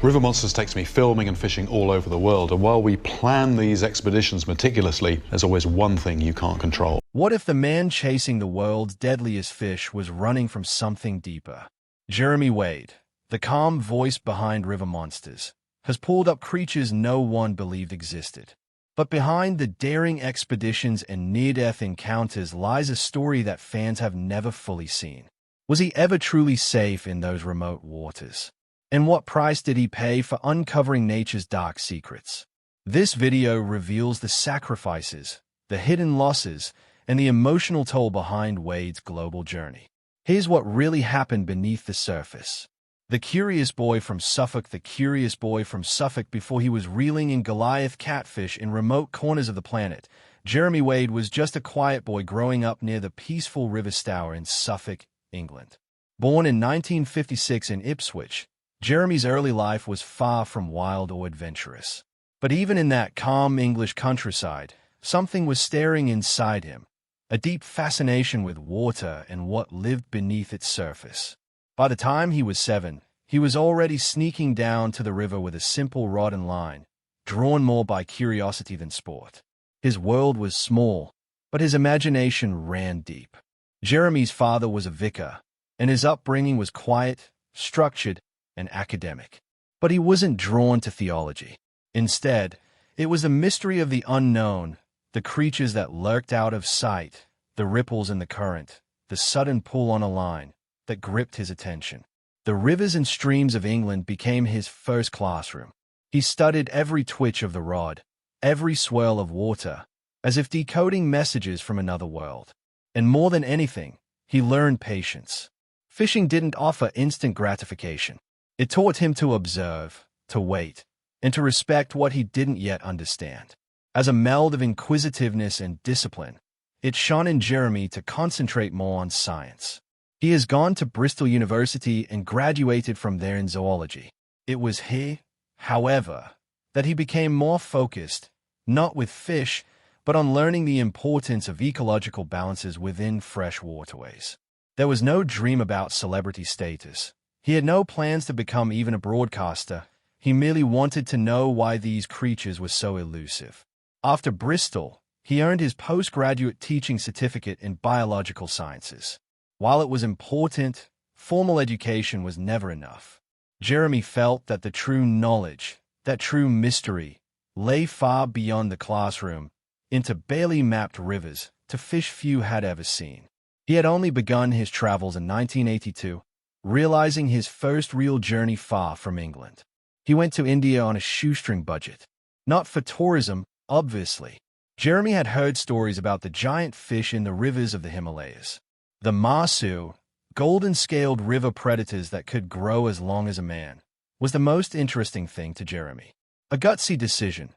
River Monsters takes me filming and fishing all over the world, and while we plan these expeditions meticulously, there's always one thing you can't control. What if the man chasing the world's deadliest fish was running from something deeper? Jeremy Wade, the calm voice behind River Monsters, has pulled up creatures no one believed existed. But behind the daring expeditions and near-death encounters lies a story that fans have never fully seen. Was he ever truly safe in those remote waters? And what price did he pay for uncovering nature's dark secrets? This video reveals the sacrifices, the hidden losses, and the emotional toll behind Wade's global journey. Here's what really happened beneath the surface. The curious boy from Suffolk before he was reeling in Goliath catfish in remote corners of the planet. Jeremy Wade was just a quiet boy growing up near the peaceful River Stour in Suffolk, England. Born in 1956 in Ipswich, Jeremy's early life was far from wild or adventurous. But even in that calm English countryside, something was stirring inside him, a deep fascination with water and what lived beneath its surface. By the time he was 7, he was already sneaking down to the river with a simple rod and line, drawn more by curiosity than sport. His world was small, but his imagination ran deep. Jeremy's father was a vicar, and his upbringing was quiet, structured, and academic. But he wasn't drawn to theology. Instead, it was the mystery of the unknown, the creatures that lurked out of sight, the ripples in the current, the sudden pull on a line, that gripped his attention. The rivers and streams of England became his first classroom. He studied every twitch of the rod, every swirl of water, as if decoding messages from another world. And more than anything, he learned patience. Fishing didn't offer instant gratification. It taught him to observe, to wait, and to respect what he didn't yet understand. As a meld of inquisitiveness and discipline, it shone in Jeremy to concentrate more on science. He has gone to Bristol University and graduated from there in zoology. It was here, however, that he became more focused, not with fish, but on learning the importance of ecological balances within fresh waterways. There was no dream about celebrity status. He had no plans to become even a broadcaster. He merely wanted to know why these creatures were so elusive. After Bristol, he earned his postgraduate teaching certificate in biological sciences. While it was important, formal education was never enough. Jeremy felt that the true knowledge, that true mystery, lay far beyond the classroom, into barely mapped rivers, to fish few had ever seen. He had only begun his travels in 1982, realizing his first real journey far from England. He went to India on a shoestring budget. Not for tourism, obviously. Jeremy had heard stories about the giant fish in the rivers of the Himalayas. The masu, golden-scaled river predators that could grow as long as a man, was the most interesting thing to Jeremy. A gutsy decision,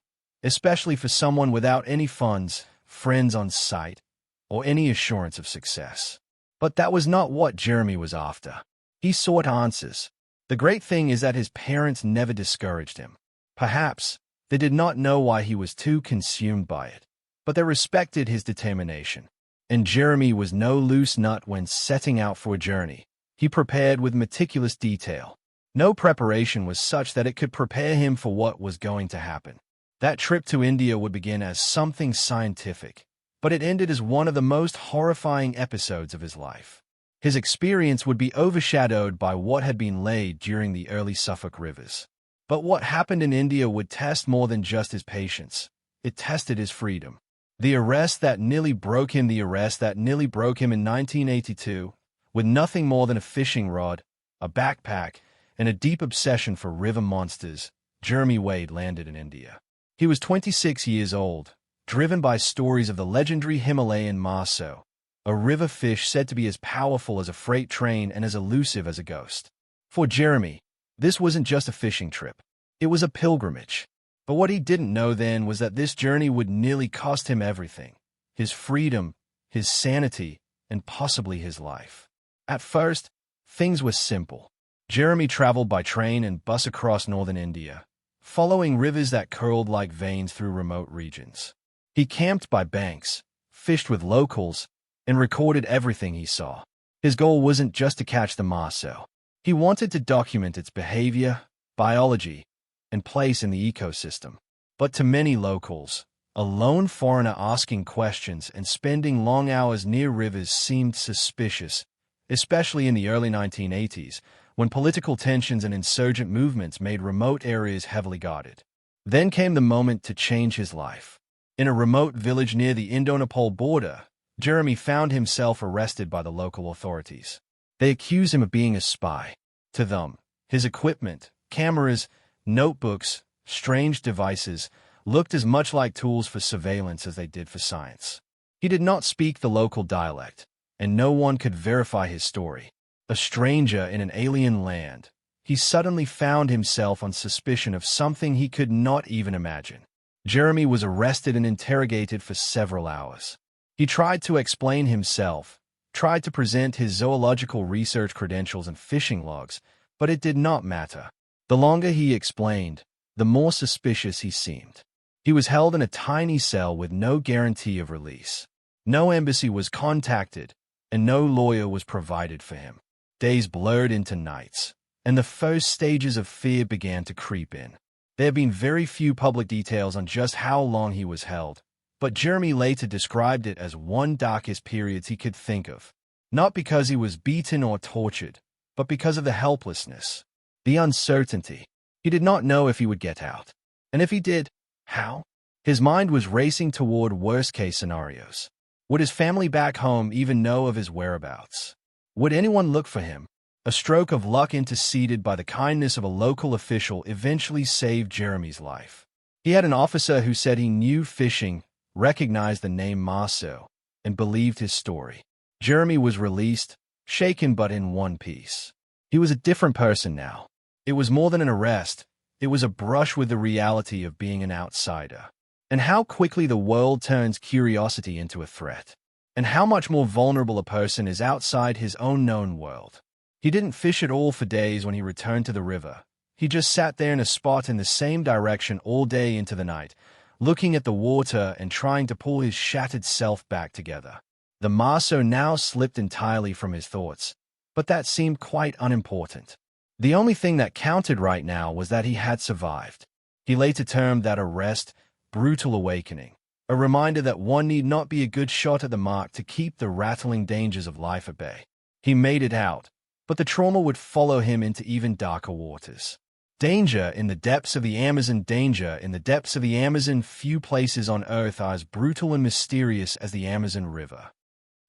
especially for someone without any funds, friends on site, or any assurance of success. But that was not what Jeremy was after. He sought answers. The great thing is that his parents never discouraged him. Perhaps they did not know why he was too consumed by it, but they respected his determination. And Jeremy was no loose nut when setting out for a journey. He prepared with meticulous detail. No preparation was such that it could prepare him for what was going to happen. That trip to India would begin as something scientific, but it ended as one of the most horrifying episodes of his life. His experience would be overshadowed by what had been laid during the early Suffolk rivers. But what happened in India would test more than just his patience. It tested his freedom. The arrest that nearly broke him in 1982, with nothing more than a fishing rod, a backpack, and a deep obsession for river monsters, Jeremy Wade landed in India. He was 26 years old, driven by stories of the legendary Himalayan masu, a river fish said to be as powerful as a freight train and as elusive as a ghost. For Jeremy, this wasn't just a fishing trip. It was a pilgrimage. But what he didn't know then was that this journey would nearly cost him everything: his freedom, his sanity, and possibly his life. At first, things were simple. Jeremy traveled by train and bus across northern India, following rivers that curled like veins through remote regions. He camped by banks, fished with locals, and recorded everything he saw. His goal wasn't just to catch the masu. He wanted to document its behavior, biology, and place in the ecosystem. But to many locals, a lone foreigner asking questions and spending long hours near rivers seemed suspicious, especially in the early 1980s, when political tensions and insurgent movements made remote areas heavily guarded. Then came the moment to change his life. In a remote village near the Indo-Nepal border, Jeremy found himself arrested by the local authorities. They accused him of being a spy. To them, his equipment, cameras, notebooks, strange devices, looked as much like tools for surveillance as they did for science. He did not speak the local dialect, and no one could verify his story. A stranger in an alien land, he suddenly found himself on suspicion of something he could not even imagine. Jeremy was arrested and interrogated for several hours. He tried to explain himself, tried to present his zoological research credentials and fishing logs, but it did not matter. The longer he explained, the more suspicious he seemed. He was held in a tiny cell with no guarantee of release. No embassy was contacted, and no lawyer was provided for him. Days blurred into nights, and the first stages of fear began to creep in. There have been very few public details on just how long he was held, but Jeremy later described it as one darkest periods he could think of. Not because he was beaten or tortured, but because of the helplessness, the uncertainty. He did not know if he would get out. And if he did, how? His mind was racing toward worst-case scenarios. Would his family back home even know of his whereabouts? Would anyone look for him? A stroke of luck interceded by the kindness of a local official eventually saved Jeremy's life. He had an officer who said he knew fishing, recognized the name Marceau, and believed his story. Jeremy was released, shaken but in one piece. He was a different person now. It was more than an arrest. It was a brush with the reality of being an outsider. And how quickly the world turns curiosity into a threat. And how much more vulnerable a person is outside his own known world. He didn't fish at all for days when he returned to the river. He just sat there in a spot in the same direction all day into the night, looking at the water and trying to pull his shattered self back together. The Marceau now slipped entirely from his thoughts, but that seemed quite unimportant. The only thing that counted right now was that he had survived. He later termed that arrest brutal awakening, a reminder that one need not be a good shot at the mark to keep the rattling dangers of life at bay. He made it out, but the trauma would follow him into even darker waters. Danger in the depths of the Amazon. Danger in the depths of the Amazon. Few places on Earth are as brutal and mysterious as the Amazon River.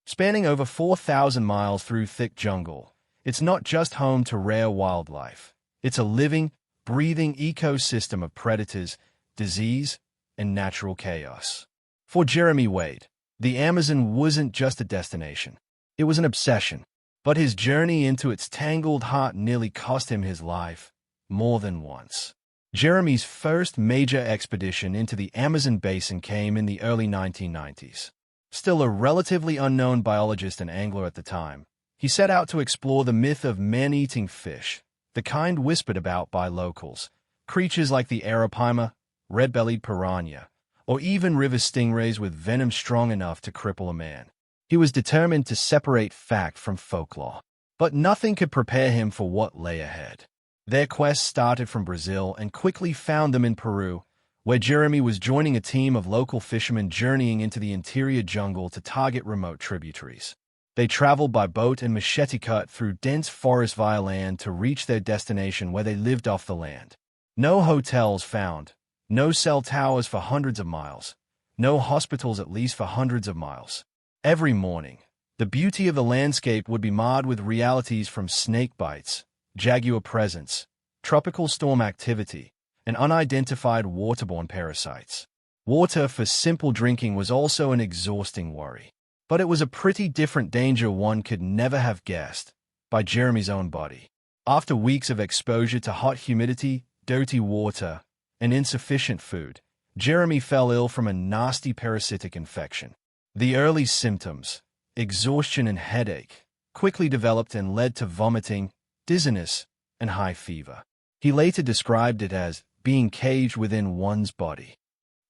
Spanning over 4,000 miles through thick jungle, it's not just home to rare wildlife. It's a living, breathing ecosystem of predators, disease, and natural chaos. For Jeremy Wade, the Amazon wasn't just a destination. It was an obsession. But his journey into its tangled heart nearly cost him his life, more than once. Jeremy's first major expedition into the Amazon basin came in the early 1990s. Still a relatively unknown biologist and angler at the time, he set out to explore the myth of man-eating fish, the kind whispered about by locals, creatures like the arapaima, red-bellied piranha, or even river stingrays with venom strong enough to cripple a man. He was determined to separate fact from folklore. But nothing could prepare him for what lay ahead. Their quest started from Brazil and quickly found them in Peru, where Jeremy was joining a team of local fishermen journeying into the interior jungle to target remote tributaries. They traveled by boat and machete cut through dense forest via land to reach their destination where they lived off the land. No hotels found, no cell towers for hundreds of miles, no hospitals at least for hundreds of miles. Every morning, the beauty of the landscape would be marred with realities from snake bites, jaguar presence, tropical storm activity, and unidentified waterborne parasites. Water for simple drinking was also an exhausting worry. But it was a pretty different danger one could never have guessed, by Jeremy's own body. After weeks of exposure to hot humidity, dirty water, and insufficient food, Jeremy fell ill from a nasty parasitic infection. The early symptoms, exhaustion and headache, quickly developed and led to vomiting, dizziness, and high fever. He later described it as being caged within one's body.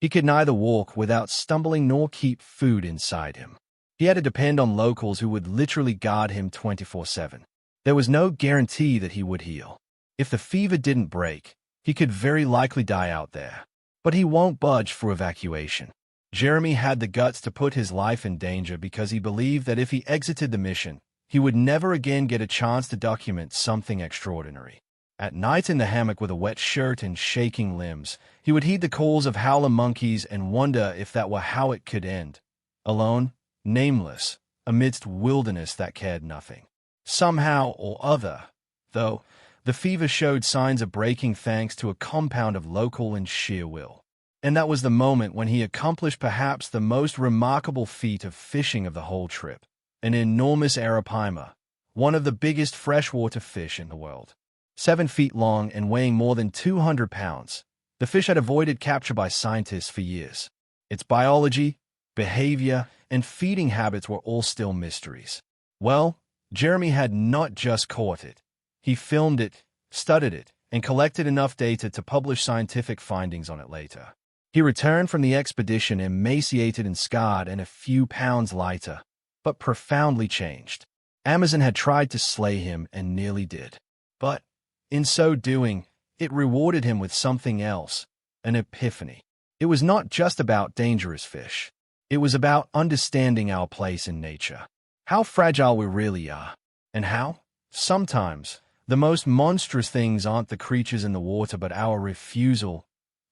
He could neither walk without stumbling nor keep food inside him. He had to depend on locals who would literally guard him 24/7. There was no guarantee that he would heal. If the fever didn't break, he could very likely die out there. But he won't budge for evacuation. Jeremy had the guts to put his life in danger because he believed that if he exited the mission, he would never again get a chance to document something extraordinary. At night in the hammock with a wet shirt and shaking limbs, he would heed the calls of howler monkeys and wonder if that were how it could end. Alone, nameless, amidst wilderness that cared nothing. Somehow or other, though, the fever showed signs of breaking thanks to a compound of local and sheer will. And that was the moment when he accomplished perhaps the most remarkable feat of fishing of the whole trip. An enormous arapaima, one of the biggest freshwater fish in the world. 7 feet long and weighing more than 200 pounds, the fish had avoided capture by scientists for years. Its biology, behavior, and feeding habits were all still mysteries. Well, Jeremy had not just caught it. He filmed it, studied it, and collected enough data to publish scientific findings on it later. He returned from the expedition emaciated and scarred and a few pounds lighter, but profoundly changed. Amazon had tried to slay him and nearly did. But, in so doing, it rewarded him with something else, an epiphany. It was not just about dangerous fish. It was about understanding our place in nature, how fragile we really are, and how, sometimes, the most monstrous things aren't the creatures in the water but our refusal,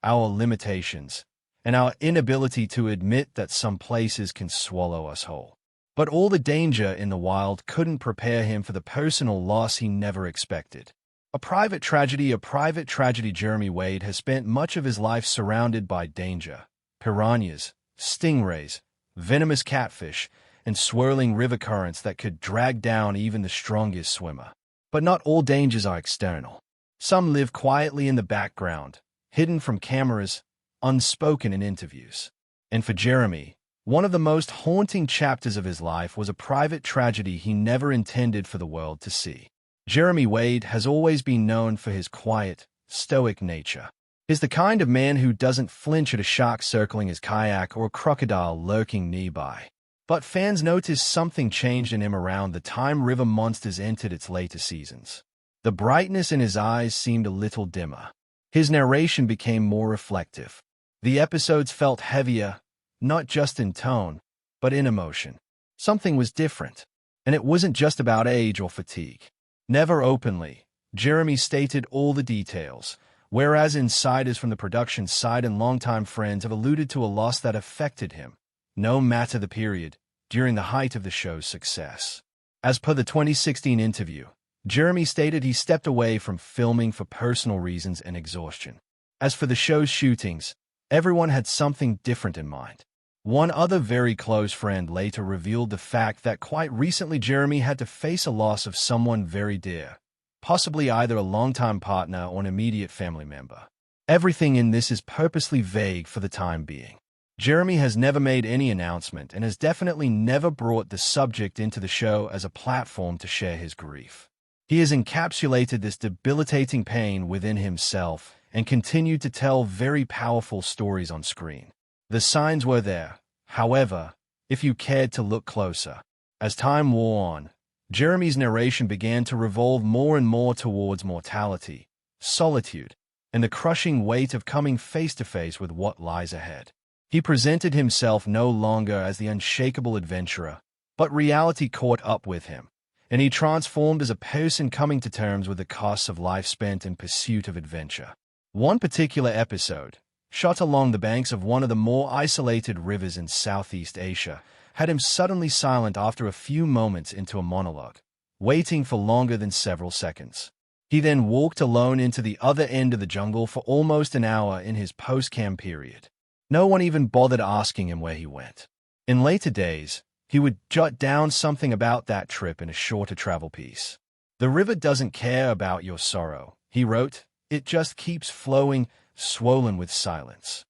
our limitations, and our inability to admit that some places can swallow us whole. But all the danger in the wild couldn't prepare him for the personal loss he never expected. A private tragedy. Jeremy Wade has spent much of his life surrounded by danger. Piranhas, stingrays, venomous catfish, and swirling river currents that could drag down even the strongest swimmer. But not all dangers are external. Some live quietly in the background, hidden from cameras, unspoken in interviews. And for Jeremy, one of the most haunting chapters of his life was a private tragedy he never intended for the world to see. Jeremy Wade has always been known for his quiet, stoic nature. He's the kind of man who doesn't flinch at a shark circling his kayak or a crocodile lurking nearby. But fans noticed something changed in him around the time River Monsters entered its later seasons. The brightness in his eyes seemed a little dimmer. His narration became more reflective. The episodes felt heavier, not just in tone, but in emotion. Something was different, and it wasn't just about age or fatigue. Never openly, Jeremy stated all the details, whereas insiders from the production side and longtime friends have alluded to a loss that affected him, no matter the period, during the height of the show's success. As per the 2016 interview, Jeremy stated he stepped away from filming for personal reasons and exhaustion. As for the show's shootings, everyone had something different in mind. One other very close friend later revealed the fact that quite recently Jeremy had to face a loss of someone very dear, possibly either a longtime partner or an immediate family member. Everything in this is purposely vague for the time being. Jeremy has never made any announcement and has definitely never brought the subject into the show as a platform to share his grief. He has encapsulated this debilitating pain within himself and continued to tell very powerful stories on screen. The signs were there, however, if you cared to look closer. As time wore on, Jeremy's narration began to revolve more and more towards mortality, solitude, and the crushing weight of coming face to face with what lies ahead. He presented himself no longer as the unshakable adventurer, but reality caught up with him, and he transformed as a person coming to terms with the costs of life spent in pursuit of adventure. One particular episode, shot along the banks of one of the more isolated rivers in Southeast Asia, had him suddenly silent after a few moments into a monologue, waiting for longer than several seconds. He then walked alone into the other end of the jungle for almost an hour in his post-cam period. No one even bothered asking him where he went. In later days, he would jot down something about that trip in a shorter travel piece. "The river doesn't care about your sorrow," he wrote. "It just keeps flowing, swollen with silence."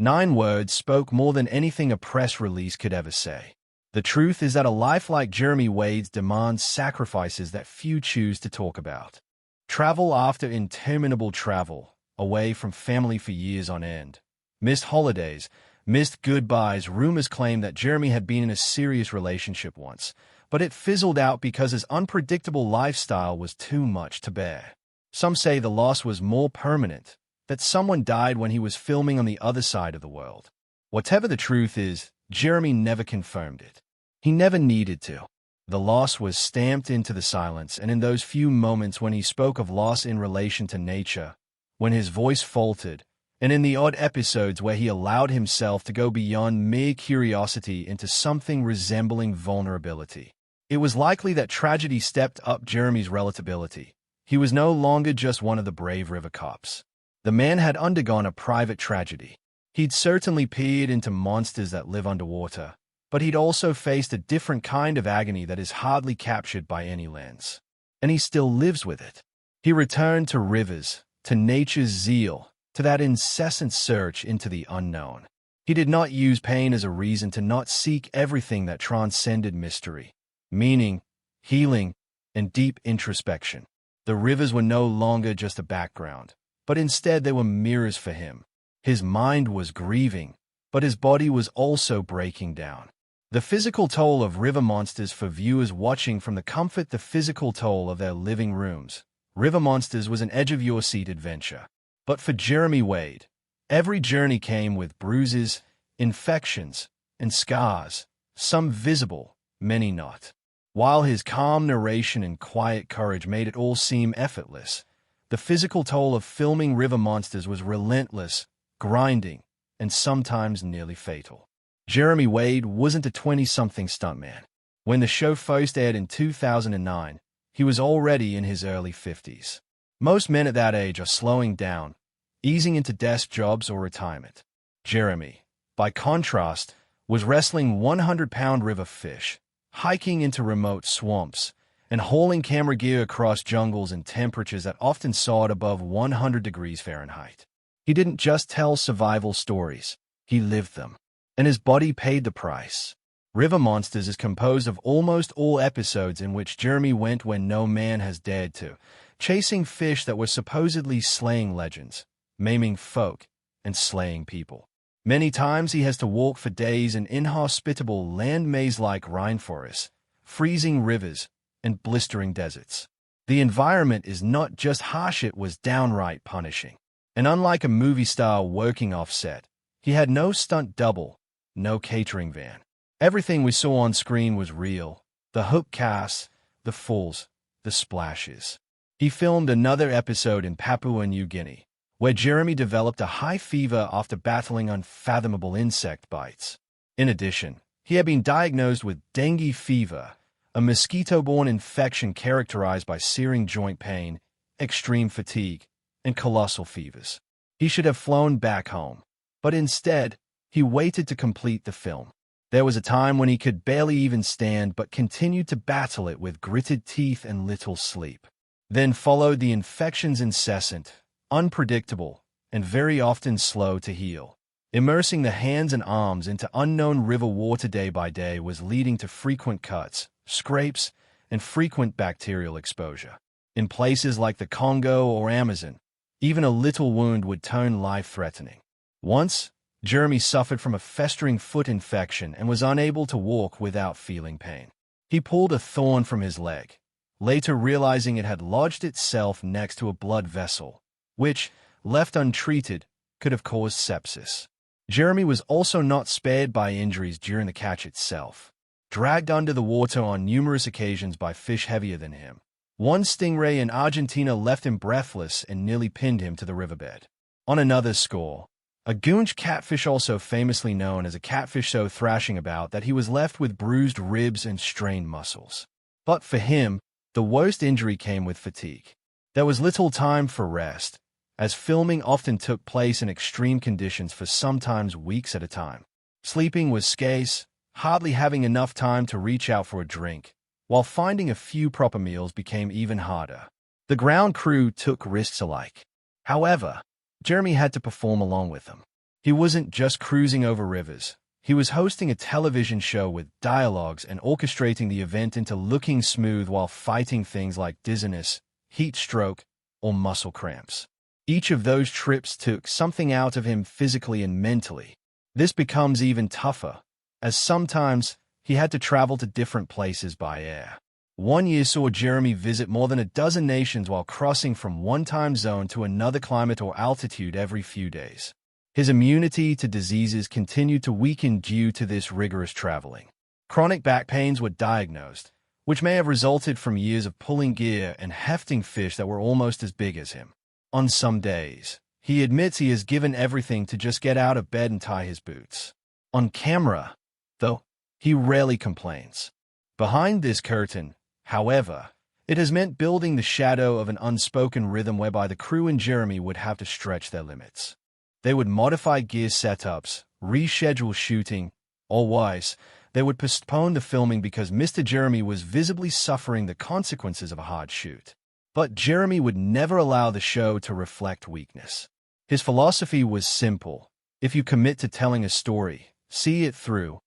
9 words spoke more than anything a press release could ever say. The truth is that a life like Jeremy Wade's demands sacrifices that few choose to talk about. Travel after interminable travel, away from family for years on end. Missed holidays, missed goodbyes. Rumors claim that Jeremy had been in a serious relationship once, but it fizzled out because his unpredictable lifestyle was too much to bear. Some say the loss was more permanent, that someone died when he was filming on the other side of the world. Whatever the truth is, Jeremy never confirmed it. He never needed to. The loss was stamped into the silence, and in those few moments when he spoke of loss in relation to nature, when his voice faltered, and in the odd episodes where he allowed himself to go beyond mere curiosity into something resembling vulnerability, it was likely that tragedy stepped up Jeremy's relatability. He was no longer just one of the brave river cops. The man had undergone a private tragedy. He'd certainly peered into monsters that live underwater, but he'd also faced a different kind of agony that is hardly captured by any lens. And he still lives with it. He returned to rivers, to nature's zeal, to that incessant search into the unknown. He did not use pain as a reason to not seek everything that transcended mystery, meaning, healing, and deep introspection. The rivers were no longer just a background, but instead they were mirrors for him. His mind was grieving, but his body was also breaking down. The physical toll of river monsters for viewers watching from the comfort, the physical toll of their living rooms. River Monsters was an edge-of-your-seat adventure. But for Jeremy Wade, every journey came with bruises, infections, and scars, some visible, many not. While his calm narration and quiet courage made it all seem effortless, the physical toll of filming River Monsters was relentless, grinding, and sometimes nearly fatal. Jeremy Wade wasn't a 20-something stuntman. When the show first aired in 2009, he was already in his early 50s. Most men at that age are slowing down, easing into desk jobs or retirement. Jeremy, by contrast, was wrestling 100-pound river fish, hiking into remote swamps, and hauling camera gear across jungles in temperatures that often soared above 100 degrees Fahrenheit. He didn't just tell survival stories, he lived them. And his body paid the price. River Monsters is composed of almost all episodes in which Jeremy went when no man has dared to, chasing fish that were supposedly slaying legends, maiming folk, and slaying people. Many times he has to walk for days in inhospitable land maze-like rainforests, freezing rivers, and blistering deserts. The environment is not just harsh, it was downright punishing. And unlike a movie star working off-set, he had no stunt double, no catering van. Everything we saw on screen was real. The hook casts, the falls, the splashes. He filmed another episode in Papua New Guinea, where Jeremy developed a high fever after battling unfathomable insect bites. In addition, he had been diagnosed with dengue fever, a mosquito-borne infection characterized by searing joint pain, extreme fatigue, and colossal fevers. He should have flown back home, but instead, he waited to complete the film. There was a time when he could barely even stand but continued to battle it with gritted teeth and little sleep. Then followed the infections, incessant, unpredictable, and very often slow to heal. Immersing the hands and arms into unknown river water day by day was leading to frequent cuts, scrapes, and frequent bacterial exposure. In places like the Congo or Amazon, even a little wound would turn life-threatening. Once, Jeremy suffered from a festering foot infection and was unable to walk without feeling pain. He pulled a thorn from his leg, later realizing it had lodged itself next to a blood vessel, which, left untreated, could have caused sepsis. Jeremy was also not spared by injuries during the catch itself. Dragged under the water on numerous occasions by fish heavier than him, one stingray in Argentina left him breathless and nearly pinned him to the riverbed. On another score, a goonch catfish, also famously known as a catfish so thrashing about that he was left with bruised ribs and strained muscles. But for him, the worst injury came with fatigue. There was little time for rest, as filming often took place in extreme conditions for sometimes weeks at a time. Sleeping was scarce, hardly having enough time to reach out for a drink, while finding a few proper meals became even harder. The ground crew took risks alike. However, Jeremy had to perform along with them. He wasn't just cruising over rivers. He was hosting a television show with dialogues and orchestrating the event into looking smooth while fighting things like dizziness, heat stroke, or muscle cramps. Each of those trips took something out of him physically and mentally. This becomes even tougher, as sometimes he had to travel to different places by air. One year saw Jeremy visit more than a dozen nations while crossing from one time zone to another climate or altitude every few days. His immunity to diseases continued to weaken due to this rigorous traveling. Chronic back pains were diagnosed, which may have resulted from years of pulling gear and hefting fish that were almost as big as him. On some days, he admits he has given everything to just get out of bed and tie his boots. On camera, though, he rarely complains. Behind this curtain, however, it has meant building the shadow of an unspoken rhythm whereby the crew and Jeremy would have to stretch their limits. They would modify gear setups, reschedule shooting, or worse, they would postpone the filming because Mr. Jeremy was visibly suffering the consequences of a hard shoot. But Jeremy would never allow the show to reflect weakness. His philosophy was simple. If you commit to telling a story, see it through,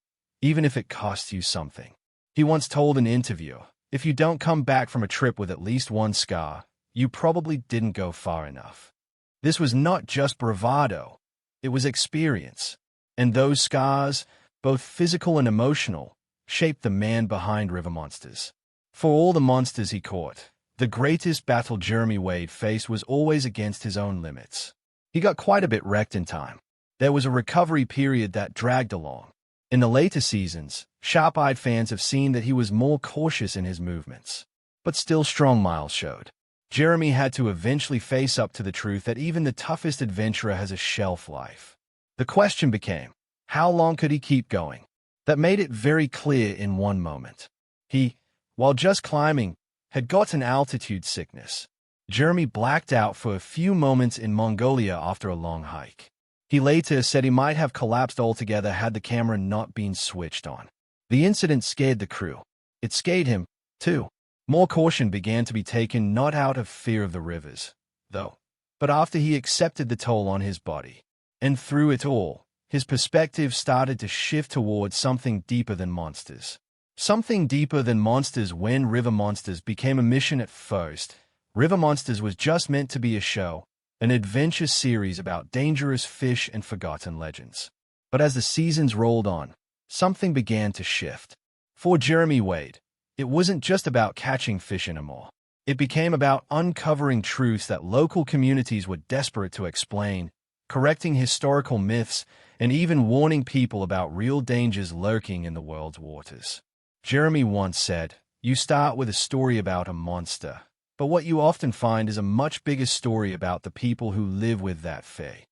even if it costs you something. He once told an interviewer, "If you don't come back from a trip with at least one scar, you probably didn't go far enough." This was not just bravado, it was experience. And those scars, both physical and emotional, shaped the man behind River Monsters. For all the monsters he caught, the greatest battle Jeremy Wade faced was always against his own limits. He got quite a bit wrecked in time. There was a recovery period that dragged along. In the later seasons, sharp-eyed fans have seen that he was more cautious in his movements. But still strong miles showed. Jeremy had to eventually face up to the truth that even the toughest adventurer has a shelf life. The question became, how long could he keep going? That made it very clear in one moment. He, while just climbing, had gotten altitude sickness. Jeremy blacked out for a few moments in Mongolia after a long hike. He later said he might have collapsed altogether had the camera not been switched on. The incident scared the crew. It scared him, too. More caution began to be taken not out of fear of the rivers, though, but after he accepted the toll on his body. And through it all, his perspective started to shift towards something deeper than monsters. Something deeper than monsters. When River Monsters became a mission at first, River Monsters was just meant to be a show, an adventure series about dangerous fish and forgotten legends. But as the seasons rolled on, something began to shift. For Jeremy Wade, it wasn't just about catching fish anymore. It became about uncovering truths that local communities were desperate to explain, correcting historical myths, and even warning people about real dangers lurking in the world's waters. Jeremy once said, "You start with a story about a monster, but what you often find is a much bigger story about the people who live with that fate."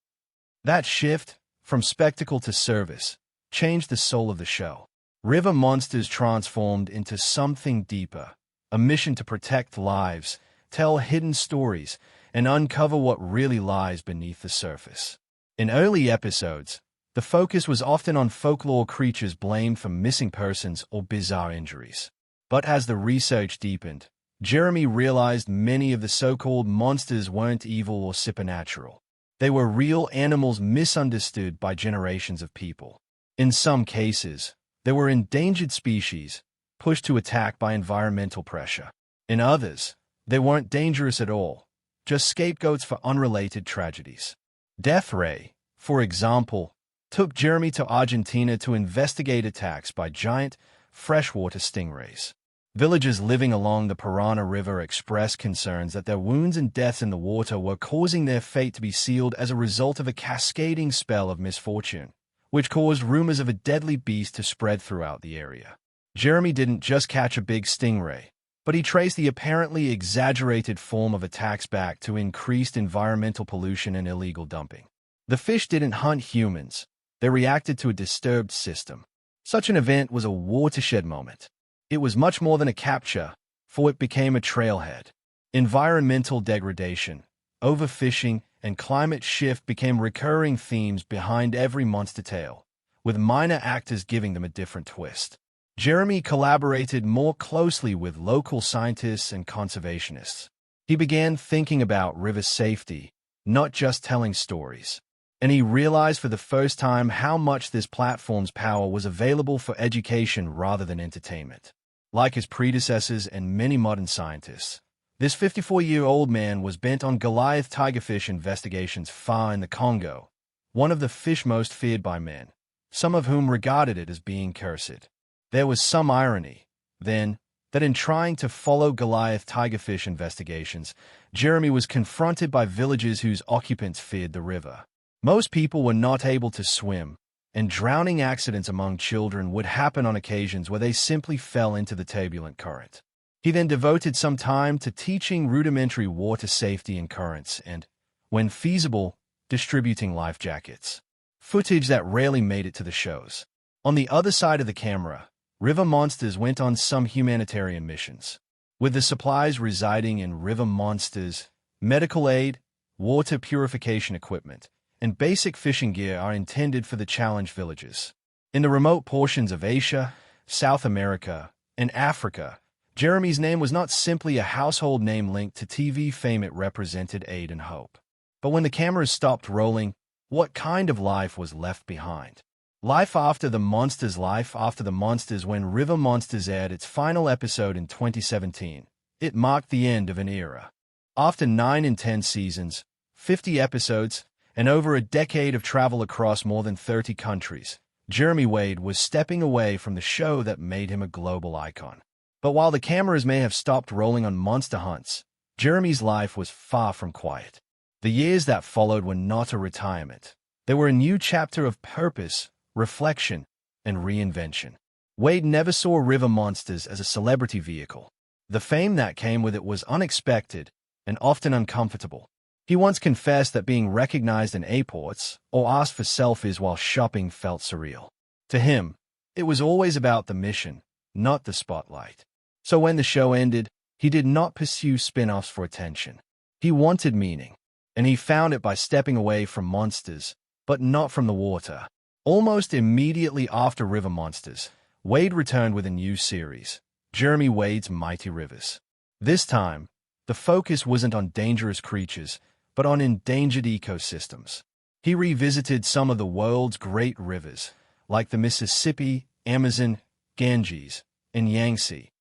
That shift, from spectacle to service, changed the soul of the show. River Monsters transformed into something deeper, a mission to protect lives, tell hidden stories, and uncover what really lies beneath the surface. In early episodes, the focus was often on folklore creatures blamed for missing persons or bizarre injuries. But as the research deepened, Jeremy realized many of the so-called monsters weren't evil or supernatural. They were real animals misunderstood by generations of people. In some cases, they were endangered species, pushed to attack by environmental pressure. In others, they weren't dangerous at all, just scapegoats for unrelated tragedies. Death Ray, for example, took Jeremy to Argentina to investigate attacks by giant, freshwater stingrays. Villagers living along the Parana River expressed concerns that their wounds and deaths in the water were causing their fate to be sealed as a result of a cascading spell of misfortune, which caused rumors of a deadly beast to spread throughout the area. Jeremy didn't just catch a big stingray, but he traced the apparently exaggerated form of attacks back to increased environmental pollution and illegal dumping. The fish didn't hunt humans, they reacted to a disturbed system. Such an event was a watershed moment. It was much more than a capture, for it became a trailhead. Environmental degradation, overfishing, and climate shift became recurring themes behind every monster tale, with minor actors giving them a different twist. Jeremy collaborated more closely with local scientists and conservationists. He began thinking about river safety, not just telling stories. And he realized for the first time how much this platform's power was available for education rather than entertainment. Like his predecessors and many modern scientists, this 54-year-old man was bent on Goliath tigerfish investigations far in the Congo, one of the fish most feared by men, some of whom regarded it as being cursed. There was some irony, then, that in trying to follow Goliath tigerfish investigations, Jeremy was confronted by villagers whose occupants feared the river. Most people were not able to swim, and drowning accidents among children would happen on occasions where they simply fell into the turbulent current. He then devoted some time to teaching rudimentary water safety in currents and, when feasible, distributing life jackets. Footage that rarely made it to the shows. On the other side of the camera, River Monsters went on some humanitarian missions. With the supplies residing in River Monsters, medical aid, water purification equipment, and basic fishing gear are intended for the challenged villages. In the remote portions of Asia, South America, and Africa, Jeremy's name was not simply a household name linked to TV fame. It represented aid and hope. But when the cameras stopped rolling, what kind of life was left behind? Life after the Monsters. Life after the Monsters. When River Monsters aired its final episode in 2017, it marked the end of an era. After 9 intense seasons, 50 episodes, and over a decade of travel across more than 30 countries, Jeremy Wade was stepping away from the show that made him a global icon. But while the cameras may have stopped rolling on monster hunts, Jeremy's life was far from quiet. The years that followed were not a retirement. They were a new chapter of purpose, reflection, and reinvention. Wade never saw River Monsters as a celebrity vehicle. The fame that came with it was unexpected and often uncomfortable. He once confessed that being recognized in airports or asked for selfies while shopping felt surreal. To him, it was always about the mission, not the spotlight. So when the show ended, he did not pursue spin-offs for attention. He wanted meaning, and he found it by stepping away from Monsters, but not from the water. Almost immediately after River Monsters, Wade returned with a new series, Jeremy Wade's Mighty Rivers. This time, the focus wasn't on dangerous creatures, but on endangered ecosystems. He revisited some of the world's great rivers, like the Mississippi, Amazon, Ganges, and Yangtze,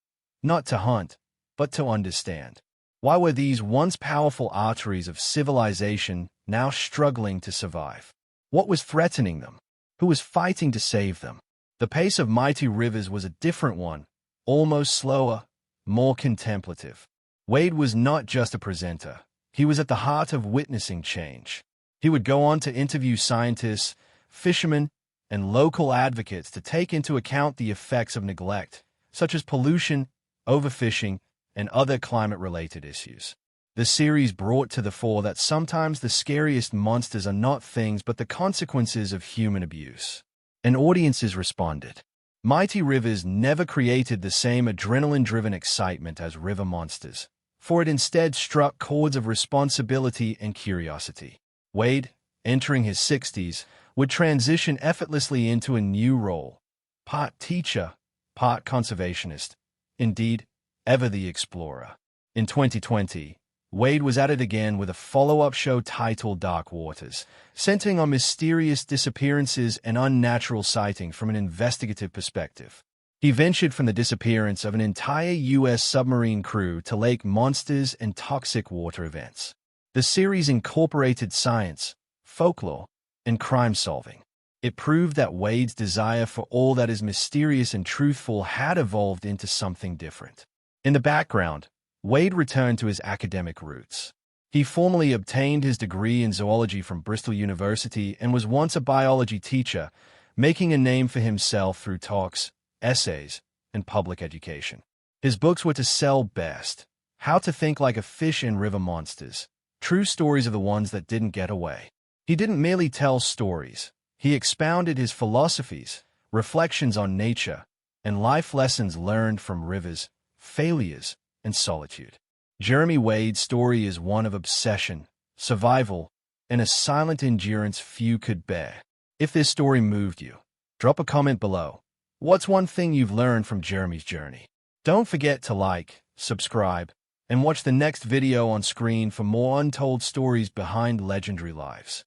not to hunt, but to understand. Why were these once powerful arteries of civilization now struggling to survive? What was threatening them? Who was fighting to save them? The pace of Mighty Rivers was a different one, almost slower, more contemplative. Wade was not just a presenter. He was at the heart of witnessing change. He would go on to interview scientists, fishermen, and local advocates to take into account the effects of neglect, such as pollution, overfishing, and other climate-related issues. The series brought to the fore that sometimes the scariest monsters are not things but the consequences of human abuse. And audiences responded. Mighty Rivers never created the same adrenaline-driven excitement as River Monsters, for it instead struck chords of responsibility and curiosity. Wade, entering his 60s, would transition effortlessly into a new role, part teacher, part conservationist, indeed, ever the explorer. In 2020, Wade was at it again with a follow-up show titled Dark Waters, centering on mysterious disappearances and unnatural sightings from an investigative perspective. He ventured from the disappearance of an entire U.S. submarine crew to lake monsters and toxic water events. The series incorporated science, folklore, and crime-solving. It proved that Wade's desire for all that is mysterious and truthful had evolved into something different. In the background, Wade returned to his academic roots. He formally obtained his degree in zoology from Bristol University and was once a biology teacher, making a name for himself through talks, essays, and public education. His books were to sell best: How to Think Like a Fish and River Monsters, true stories of the ones that didn't get away. He didn't merely tell stories. He expounded his philosophies, reflections on nature, and life lessons learned from rivers, failures, and solitude. Jeremy Wade's story is one of obsession, survival, and a silent endurance few could bear. If this story moved you, drop a comment below. What's one thing you've learned from Jeremy's journey? Don't forget to like, subscribe, and watch the next video on screen for more untold stories behind legendary lives.